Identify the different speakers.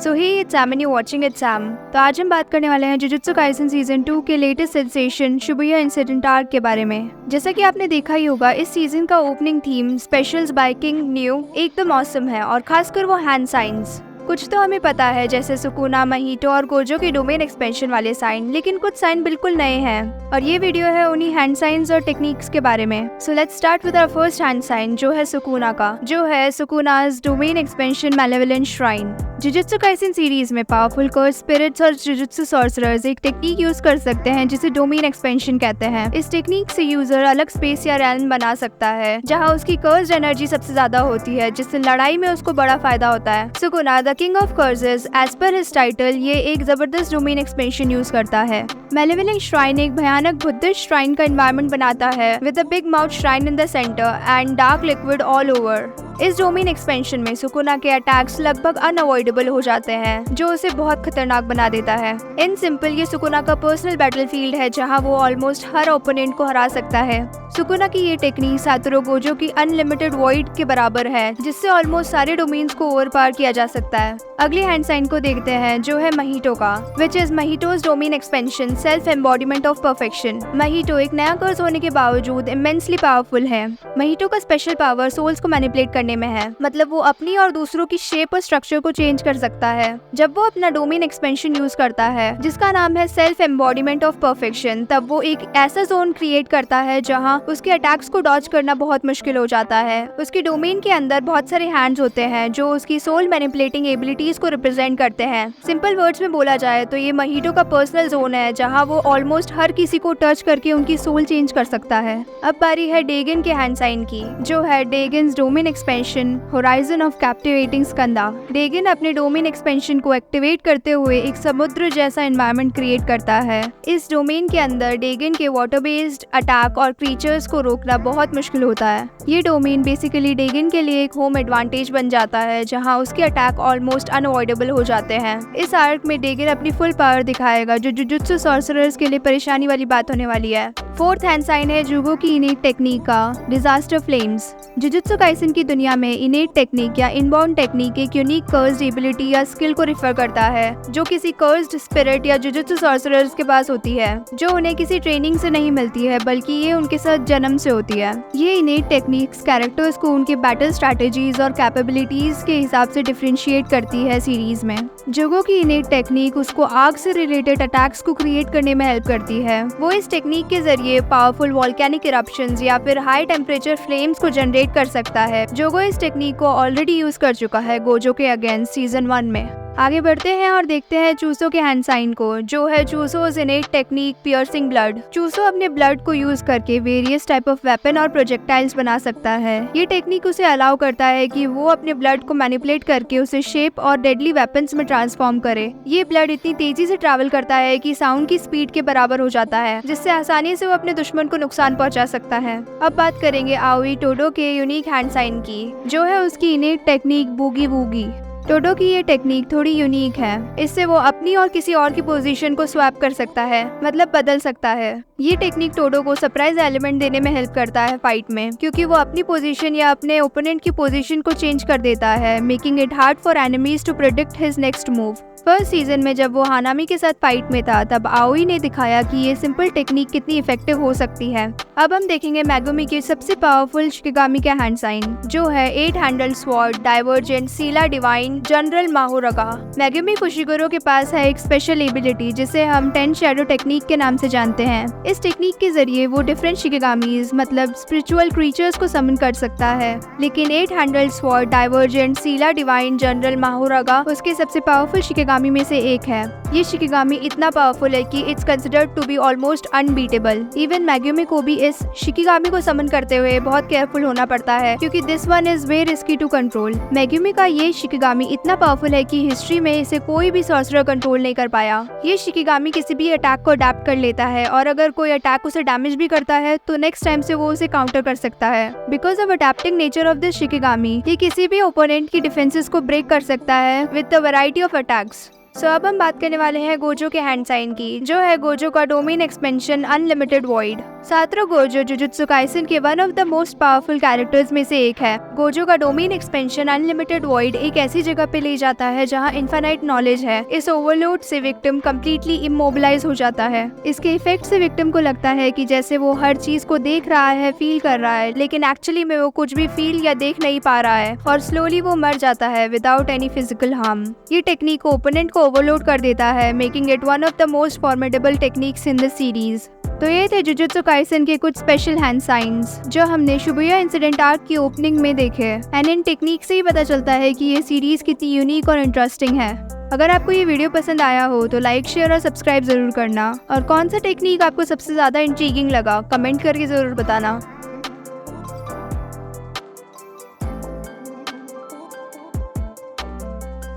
Speaker 1: So hey it's Sam and you watching it's Sam. तो आज हम बात करने वाले हैं जुजुत्सु काइसेन सीजन 2 के latest sensation Shibuya incident arc के बारे में। जैसा कि आपने देखा ही होगा, इस सीजन का opening theme specials by king new एकदम ऑसम है और खासकर वो हैंड साइंस। कुछ तो हमें पता है जैसे सुकुना, महिटो और गोजो के डोमेन एक्सपेंशन वाले साइन, लेकिन कुछ साइन बिल्कुल नए हैं और ये वीडियो है उन्हीं हैंड साइंस और टेक्निक्स के बारे में। So let's start with our first hand sign जो है सुकुना का, जो है Sukuna's domain expansion malevolent shrine. Jujutsu Kaisen series में पावरफुल कर्स स्पिरिट्स और जुजुत्सु सॉर्सरर्स एक टेक्निक यूज कर सकते हैं जिसे डोमेन एक्सपेंशन कहते हैं। इस टेक्निक से यूजर अलग स्पेस या रैल्म बना सकता है जहां उसकी कर्स्ड एनर्जी सबसे ज्यादा होती है, जिससे लड़ाई में उसको बड़ा फायदा होता है। Sukuna the king of curses, as per his title, ये एक जबरदस्त डोमेन एक्सपेंशन यूज करता है। मैलेवोलेंट श्राइन एक भयानक बुद्धिस्ट श्राइन का एनवायरनमेंट बनाता है with a big mouth shrine in the centre and dark liquid all over. इस डोमेन एक्सपेंशन में सुकुना के अटैक्स लगभग अनअवॉइडेबल हो जाते हैं, जो उसे बहुत खतरनाक बना देता है। इन सिंपल, ये सुकुना का पर्सनल बैटलफील्ड है जहां वो ऑलमोस्ट हर ओपोनेंट को हरा सकता है। सुकुना की ये टेक्निक सातोरू गोजो की अनलिमिटेड वॉइड के बराबर है, जिससे ऑलमोस्ट सारे डोमेन्स को ओवरपावर किया जा सकता है। अगले हैंड साइन को देखते हैं जो है महिटो का, which is Mahito's domain expansion self embodiment of perfection. Mahito एक नया कर्स होने के बावजूद इमेंसली पावरफुल है। महिटो का स्पेशल पावर सोल्स को मैनिपुलेट करने में है, मतलब वो अपनी और दूसरों की शेप और स्ट्रक्चर को चेंज कर सकता है। जब वो अपना डोमेन एक्सपेंशन यूज करता है जिसका नाम है सेल्फ एम्बॉडीमेंट ऑफ परफेक्शन, तब वो एक ऐसा जोन क्रिएट करता है जहां उसके अटैक्स को डॉज करना बहुत मुश्किल हो जाता है। उसके डोमेन के अंदर बहुत सारे हैंड्स होते हैं जो उसकी सोल मैनिपुलेटिंग एबिलिटीज को रिप्रेजेंट करते हैं। सिंपल वर्ड्स में बोला जाए तो ये महिटो का पर्सनल जोन है जहां वो ऑलमोस्ट हर किसी को टच करके उनकी सोल चेंज कर सकता है। अब बारी है डेगन के हैंड साइन की, जो है Dagon's domain expansion horizon of captivating Skandha. Dagon अपने डोमेन एक्सपेंशन को एक्टिवेट करते हुए एक समुद्र जैसा एनवायरनमेंट क्रिएट करता है। इस डोमेन के अंदर डेगन के वाटर बेस्ड अटैक और क्रीचर्स को रोकना बहुत मुश्किल होता है। ये डोमेन बेसिकली डेगन के लिए एक होम एडवांटेज बन जाता है जहां उसके अटैक ऑलमोस्ट अनअवॉइडेबल हो जाते हैं। इस आर्क में डेगन अपनी फुल पावर दिखाएगा, जो जुजुत्सु सॉर्सरर्स के लिए परेशानी वाली बात होने वाली है। फोर्थ हैंड साइन है जुगो की इनेट टेक्निक का, डिजास्टर फ्लेम्स। जुजुत्सु काइसेन की दुनिया में इनेट टेक्निक या इनबॉर्न टेक्निक एक यूनिक कर्स्ड एबिलिटी या स्किल को रिफर करता है जो किसी कर्स्ड स्पिरिट या जुजुत्सु सॉर्सरर्स के पास होती है, जो उन्हें किसी ट्रेनिंग से नहीं मिलती है बल्कि ये उनके साथ जन्म से होती है। ये इनेट टेक्निक्स कैरेक्टर्स को उनके बैटल स्ट्रैटेजीज और कैपेबिलिटीज के हिसाब से डिफरेंशिएट करती है सीरीज में। जुगो की इनेट टेक्निक उसको आग से रिलेटेड अटैक्स को क्रिएट करने में हेल्प करती है। वो इस टेक्निक के जरिए पावरफुल वॉल्केनिक इरप्शंस या फिर हाई टेम्परेचर फ्लेम्स को जनरेट कर सकता है। जुगो इस टेक्निक को ऑलरेडी यूज कर चुका है गोजो के अगेंस्ट सीजन 1 में। आगे बढ़ते हैं और देखते हैं चूसो के हैंड साइन को, जो है चूसोज इनेट टेक्निक पियर्सिंग ब्लड। चूसो अपने ब्लड को यूज करके वेरियस टाइप ऑफ वेपन और प्रोजेक्टाइल्स बना सकता है। ये टेक्निक उसे अलाउ करता है कि वो अपने ब्लड को मैनिपुलेट करके उसे शेप और डेडली वेपन्स में ट्रांसफॉर्म करे। ये ब्लड इतनी तेजी से ट्रैवल करता है कि साउंड की स्पीड के बराबर हो जाता है, जिससे आसानी से वो अपने दुश्मन को नुकसान पहुंचा सकता है। अब बात करेंगे आओई टोडो के यूनिक हैंड साइन की, जो है उसकी इनेट टेक्निक बूगी वूगी। टोडो की ये टेक्निक थोड़ी यूनिक है। इससे वो अपनी और किसी और की पोजीशन को स्वैप कर सकता है, मतलब बदल सकता है। ये टेक्निक टोडो को सरप्राइज एलिमेंट देने में हेल्प करता है फाइट में, क्योंकि वो अपनी पोजीशन या अपने ओपोनेंट की पोजीशन को चेंज कर देता है, making it hard for enemies to predict his next move. First season में जब वो हानामी के साथ फाइट में था, तब आओई ने दिखाया कि ये सिंपल टेक्निक कितनी इफेक्टिव हो सकती है। अब हम देखेंगे मेगुमी के सबसे पावरफुल शिकिगामी का हैंड साइन, जो है 8 हैंडल्ड स्वॉर्ड डाइवर्जेंट सीला डिवाइन जनरल माहोरगा। मेगुमी फुशिगुरो के पास है एक स्पेशल एबिलिटी जिसे हम 10 शैडो टेक्निक के नाम से जानते हैं। इस टेक्निक के जरिए वो डिफरेंट शिकिगामीज मतलब स्पिरिचुअल क्रीचर्स को समन कर सकता है, लेकिन 8 हैंडल्ड स्वॉर्ड डाइवर्जेंट सीला डिवाइन जनरल माहोरगा उसके सबसे पावरफुल शिकिगामी में से एक है। ये शिकिगामी इतना पावरफुल है कि it's considered to be almost unbeatable. Even Megumi को भी इस शिकिगामी को समन करते हुए बहुत केयरफुल होना पड़ता है, क्योंकि this one is very risky to control. Megumi का ये शिकिगामी इतना पावरफुल है कि हिस्ट्री में इसे कोई भी सॉर्सरर कंट्रोल नहीं कर पाया। ये शिकिगामी किसी भी अटैक को अडेप्ट कर लेता है और अगर कोई अटैक उसे डैमेज भी करता है तो नेक्स्ट टाइम से वो उसे काउंटर कर सकता है। Because of adapting nature of this shikigami, ये किसी भी ओपोनेंट की डिफेंसेस को ब्रेक कर सकता है with the variety of attacks. अब हम बात करने वाले हैं गोजो के हैंड साइन की, जो है गोजो का domain expansion unlimited void. Satoru Gojo Jujutsu Kaisen के one of the most powerful characters में से एक है। गोजो का डोमेन एक्सपेंशन अनलिमिटेड वॉइड एक ऐसी जगह पे ले जाता है जहाँ इनफाइनाइट नॉलेज है। इस ओवरलोड से विक्टिम कम्प्लीटली इमोबिलाइज हो जाता है। इसके इफेक्ट से विक्टिम को लगता है कि जैसे वो हर चीज को देख रहा है, फील कर रहा है, लेकिन एक्चुअली में वो कुछ भी फील या देख नहीं पा रहा है और स्लोली वो मर जाता है विदाउट एनी फिजिकल हार्म। ये टेक्निक ओपोनेंट को ओवरलोड कर देता है, making it one of the most formidable techniques in the series. तो ये थे जुजुत्सु काइसेन के कुछ स्पेशल हैंड साइंस जो हमने शिबुया इंसिडेंट आर्क की ओपनिंग में देखे। एंड इन टेक्निक से ही पता चलता है कि ये सीरीज कितनी यूनिक और इंटरेस्टिंग है। अगर आपको ये वीडियो पसंद आया हो तो लाइक, शेयर और सब्सक्राइब जरूर करना। और कौन सा टेक्निक आपको सबसे ज्यादा इंट्रीगिंग लगा कमेंट करके जरूर बताना।